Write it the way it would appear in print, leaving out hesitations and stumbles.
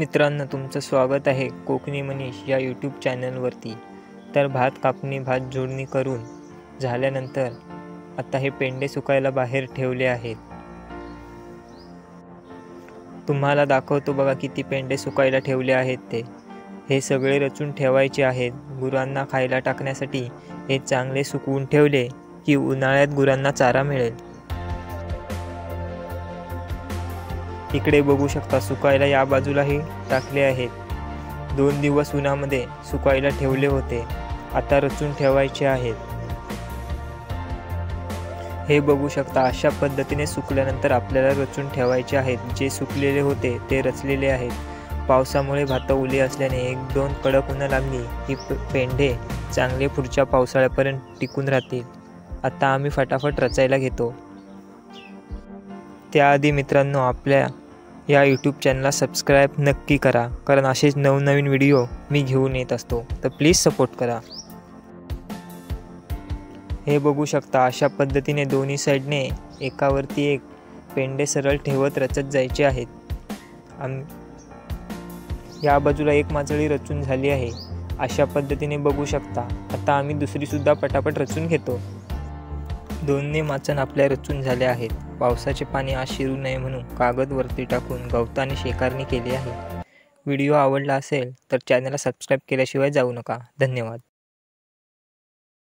मित्रांनो, तुमचं स्वागत आहे कोकणी मनीष या यूट्यूब चॅनलवरती। तर भात कापणी भात जोडणी करून झाल्यानंतर आता हे पेंडे सुकायला बाहेर ठेवले आहेत। तुम्हाला दाखवतो बघा किती पेंडे सुकायला ठेवले आहेत ते। हे सगळे रचून ठेवायचे आहेत। गुरांना खायला टाकण्यासाठी हे चांगले सुकवून ठेवले की उन्हाळ्यात गुरांना चारा मिळेल। इकडे बघू शकता सुकायला या बाजूलाही टाकले आहेत। 2 दिवस उन्हामध्ये सुकायला ठेवले होते, आता रचून ठेवायचे आहेत। हे बघू शकता अशा पद्धतीने सुकल्यानंतर आपल्याला रचून ठेवायचे आहेत। जे सुकलेले होते ते रचलेले आहेत। पावसामुळे भात ओली असल्याने 1-2 कडक ऊन लागली की पेंडे चांगले पुढच्या पावसाळ्यापर्यंत टिकून राहतील। आता आम्ही फटाफट रचायला घेतो। त्याआधी मित्रांनो, आपल्या या यूट्यूब चॅनलला सबस्क्राईब नक्की करा, कारण असेच नवनवीन व्हिडिओ मी घेऊन येत असतो, तर प्लीज सपोर्ट करा। हे बघू शकता अशा पद्धतीने दोन्ही साईडने एकावरती एक पेंडे सरळ ठेवत रचत जायचे आहेत। या बाजूला एक माचळी रचून झाली आहे। अशा पद्धतीने बघू शकता। आता आम्ही दुसरी सुद्धा पटापट रचून घेतो। दोन्ही माचण आपल्या रचून झाल्या आहेत। पावसाचे पाणी आत शिरू नये म्हणून कागद वरती टाकून गवताने शेकारणी केली आहे। व्हिडिओ आवडला असेल तर चॅनलला सबस्क्राईब केल्याशिवाय जाऊ नका। धन्यवाद।